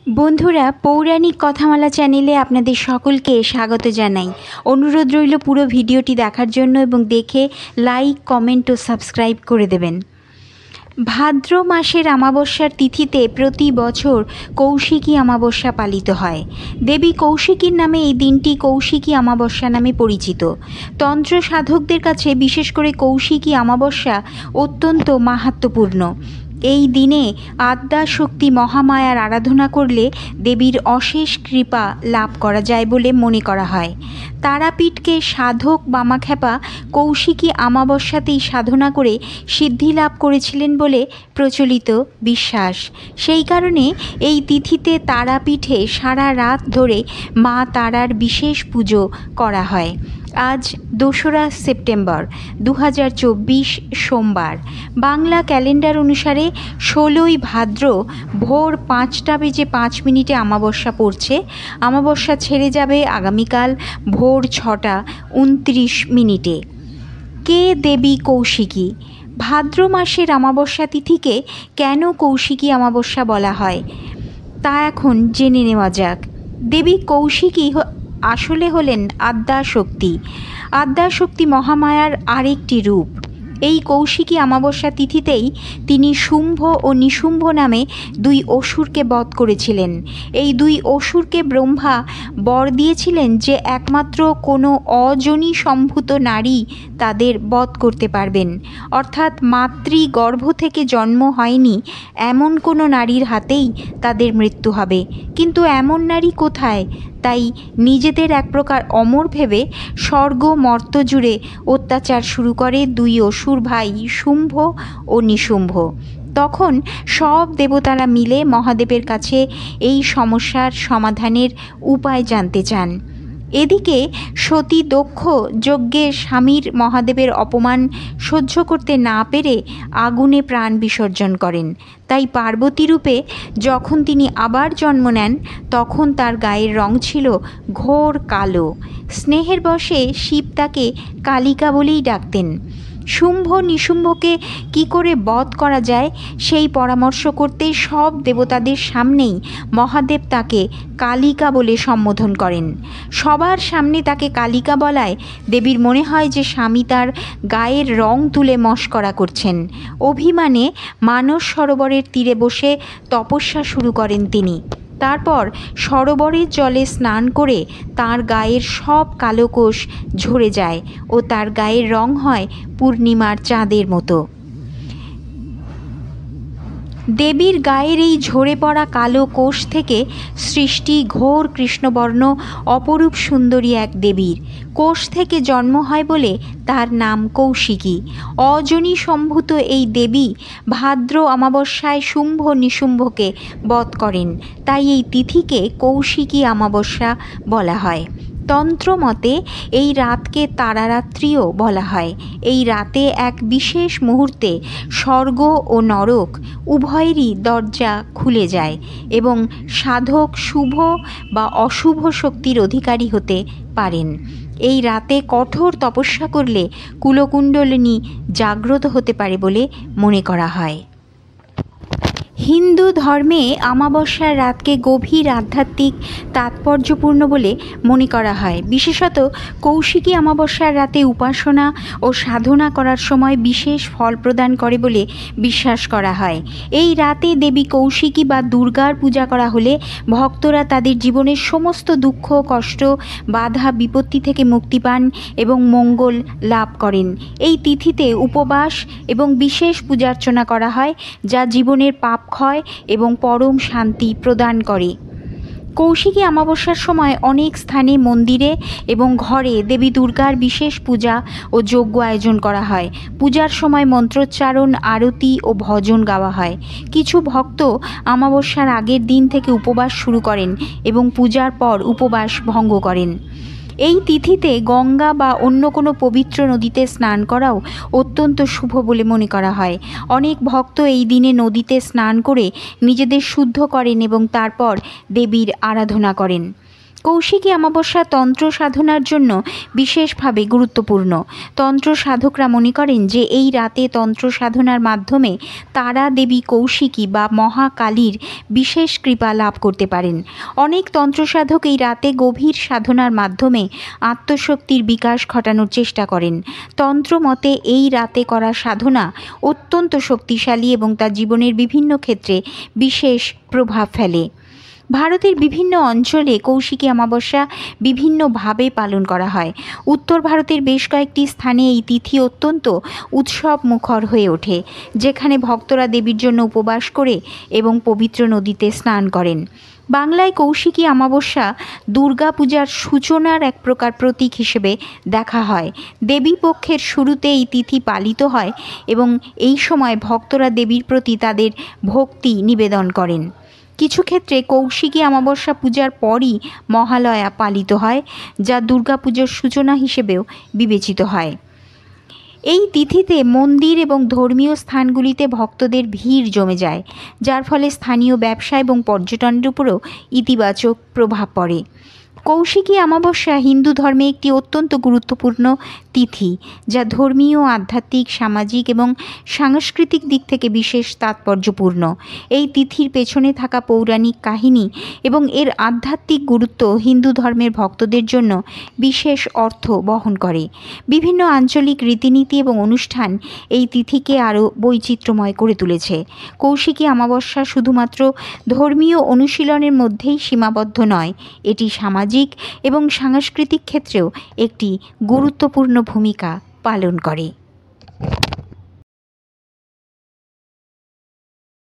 বন্ধুরা, পৌরাণিক কথামালা চ্যানেলে আপনাদের সকলকে স্বাগত জানাই। অনুরোধ রইল পুরো ভিডিওটি দেখার জন্য এবং দেখে লাইক, কমেন্ট ও সাবস্ক্রাইব করে দেবেন। ভাদ্র মাসের অমাবস্যার তিথিতে প্রতি বছর কৌশিকী অমাবস্যা পালিত হয়। দেবী কৌশিকীর নামে এই দিনটি কৌশিকী অমাবস্যা নামে পরিচিত। তন্ত্র সাধকদের কাছে বিশেষ করে কৌশিকী অমাবস্যা অত্যন্ত মাহাত্ম্যপূর্ণ। এই দিনে আদ্যা শক্তি মহামায়ার আরাধনা করলে দেবীর অশেষ কৃপা লাভ করা যায় বলে মনে করা হয়। তারাপীঠকে সাধক বামাখ্যাপা কৌশিকী অমাবস্যাতেই সাধনা করে সিদ্ধি লাভ করেছিলেন বলে প্রচলিত বিশ্বাস। সেই কারণে এই তিথিতে তারাপীঠে সারা রাত ধরে মা তারার বিশেষ পুজো করা হয়। আজ 2রা সেপ্টেম্বর 2024 সোমবার। বাংলা ক্যালেন্ডার অনুসারে 16ই ভাদ্র ভোর 5:05 অমাবস্যা পড়ছে। অমাবস্যা ছেড়ে যাবে আগামীকাল ভোর 6:29। কে দেবী কৌশিকী? ভাদ্র মাসের অমাবস্যা তিথিকে কেন কৌশিকী অমাবস্যা বলা হয় তা এখন জেনে নেওয়া যাক। দেবী কৌশিকী আসলে হলেন আদ্যা শক্তি। আদ্যা শক্তি মহামায়ার আরেকটি রূপ। এই কৌশিকী অমাবস্যা তিথিতেই তিনি শুম্ভ ও নিশুম্ভ নামে দুই অসুরকে বধ করেছিলেন। এই দুই অসুরকে ব্রহ্মা বর দিয়েছিলেন যে একমাত্র কোনো অযোনি সম্ভূত নারী তাদের বধ করতে পারবেন, অর্থাৎ মাতৃগর্ভ থেকে জন্ম হয়নি এমন কোনো নারীর হাতেই তাদের মৃত্যু হবে। কিন্তু এমন নারী কোথায়? তাই নিজেদের এক প্রকার অমর ভেবে স্বর্গ মর্ত জুড়ে অত্যাচার শুরু করে দুই অসুর ভাই শুম্ভ ও নিশুম্ভ। তখন সব দেবতারা মিলে মহাদেবের কাছে এই সমস্যার সমাধানের উপায় জানতে চান। এদিকে সতী দক্ষ যজ্ঞে স্বামীর মহাদেবের অপমান সহ্য করতে না পেরে আগুনে প্রাণ বিসর্জন করেন। তাই পার্বতী রূপে যখন তিনি আবার জন্ম নেন তখন তার গায়ের রং ছিল ঘোর কালো। স্নেহের বশে শিব তাকে কালিকা বলেই ডাকতেন। শুম্ভ নিশুম্ভকে কি করে বধ করা যায় সেই পরামর্শ করতে সব দেবতাদের সামনেই মহাদেব তাকে কালিকা বলে সম্বোধন করেন। সবার সামনে তাকে কালিকা বলায় দেবীর মনে হয় যে স্বামী তার গায়ের রং তুলে মশকরা করছেন। অভিমানে মানস সরোবরের তীরে বসে তপস্যা শুরু করেন তিনি। তারপর সরোবরের জলে স্নান করে তার গায়ের সব কালো কোষ ঝরে যায় ও তার গায়ের রং হয় পূর্ণিমার চাঁদের মতো। দেবীর গায়ের এই ঝরে পড়া কালো কোষ থেকে সৃষ্টি ঘোর কৃষ্ণবর্ণ অপরূপ সুন্দরী এক দেবীর। কোষ থেকে জন্ম হয় বলে তার নাম কৌশিকী। অযোনি সম্ভূত এই দেবী ভাদ্র অমাবস্যায় শুম্ভ নিশুম্ভকে বধ করেন। তাই এই তিথিকে কৌশিকী অমাবস্যা বলা হয়। তন্ত্র মতে এই রাতকে তারারাত্রিও বলা হয়। এই রাতে এক বিশেষ মুহূর্তে স্বর্গ ও নরক উভয়েরই দরজা খুলে যায় এবং সাধক শুভ বা অশুভ শক্তির অধিকারী হতে পারেন। এই রাতে কঠোর তপস্যা করলে কুলকুণ্ডলিনী জাগ্রত হতে পারে বলে মনে করা হয়। হিন্দু ধর্মে অমাবস্যার রাতকে গভীর আধ্যাত্মিক তাৎপর্যপূর্ণ বলে মনে করা হয়। বিশেষত কৌশিকী অমাবস্যার রাতে উপাসনা ও সাধনা করার সময় বিশেষ ফল প্রদান করে বলে বিশ্বাস করা হয়। এই রাতে দেবী কৌশিকী বা দুর্গার পূজা করা হলে ভক্তরা তাদের জীবনের সমস্ত দুঃখ কষ্ট বাধা বিপত্তি থেকে মুক্তি পান এবং মঙ্গল লাভ করেন। এই তিথিতে উপবাস এবং বিশেষ পূজার্চনা করা হয় যা জীবনের পাপ ক্ষয় এবং পরম শান্তি প্রদান করে। কৌশিকী অমাবস্যার সময় অনেক স্থানে মন্দিরে এবং ঘরে দেবী দুর্গার বিশেষ পূজা ও যজ্ঞ আয়োজন করা হয়। পূজার সময় মন্ত্রোচ্চারণ, আরতি ও ভজন গাওয়া হয়। কিছু ভক্ত অমাবস্যার আগের দিন থেকে উপবাস শুরু করেন এবং পূজার পর উপবাস ভঙ্গ করেন। এই তিথিতে গঙ্গা বা অন্য কোনো পবিত্র নদীতে স্নান করাও অত্যন্ত শুভ বলে মনে করা হয়। অনেক ভক্ত এই দিনে নদীতে স্নান করে নিজেদের শুদ্ধ করেন এবং তারপর দেবীর আরাধনা করেন। কৌশিকী অমাবস্যা তন্ত্র সাধনার জন্য বিশেষভাবে গুরুত্বপূর্ণ। তন্ত্র সাধকরা মনে করেন যে এই রাতে তন্ত্র সাধনার মাধ্যমে তারা দেবী কৌশিকী বা মহাকালীর বিশেষ কৃপা লাভ করতে পারেন। অনেক তন্ত্র সাধক এই রাতে গভীর সাধনার মাধ্যমে আত্মশক্তির বিকাশ ঘটানোর চেষ্টা করেন। তন্ত্র মতে এই রাতে করা সাধনা অত্যন্ত শক্তিশালী এবং তা জীবনের বিভিন্ন ক্ষেত্রে বিশেষ প্রভাব ফেলে। ভারতের বিভিন্ন অঞ্চলে কৌশিকী অমাবস্যা বিভিন্নভাবে পালন করা হয়। উত্তর ভারতের বেশ কয়েকটি স্থানে এই তিথি অত্যন্ত উৎসব মুখর হয়ে ওঠে, যেখানে ভক্তরা দেবীর জন্য উপবাস করে এবং পবিত্র নদীতে স্নান করেন। বাংলায় কৌশিকী অমাবস্যা দুর্গাপূজার সূচনার এক প্রকার প্রতীক হিসেবে দেখা হয়। দেবী পক্ষের শুরুতে এই তিথি পালিত হয় এবং এই সময় ভক্তরা দেবীর প্রতি তাদের ভক্তি নিবেদন করেন। কিছু ক্ষেত্রে কৌশিকী অমাবস্যা পূজার পরই মহালয়া পালিত হয়, যা দুর্গাপুজোর সূচনা হিসেবেও বিবেচিত হয়। এই তিথিতে মন্দির এবং ধর্মীয় স্থানগুলিতে ভক্তদের ভিড় জমে যায়, যার ফলে স্থানীয় ব্যবসা এবং পর্যটনের উপরও ইতিবাচক প্রভাব পড়ে। কৌশিকী অমাবস্যা হিন্দু ধর্মে একটি অত্যন্ত গুরুত্বপূর্ণ তিথি, যা ধর্মীয়, আধ্যাত্মিক, সামাজিক এবং সাংস্কৃতিক দিক থেকে বিশেষ তাৎপর্যপূর্ণ। এই তিথির পেছনে থাকা পৌরাণিক কাহিনী এবং এর আধ্যাত্মিক গুরুত্ব হিন্দু ধর্মের ভক্তদের জন্য বিশেষ অর্থ বহন করে। বিভিন্ন আঞ্চলিক রীতিনীতি এবং অনুষ্ঠান এই তিথিকে আরও বৈচিত্র্যময় করে তুলেছে। কৌশিকী অমাবস্যা শুধুমাত্র ধর্মীয় অনুশীলনের মধ্যেই সীমাবদ্ধ নয়, এটি সামাজিক এবং সাংস্কৃতিক ক্ষেত্রেও একটি গুরুত্বপূর্ণ ভূমিকা পালন করে।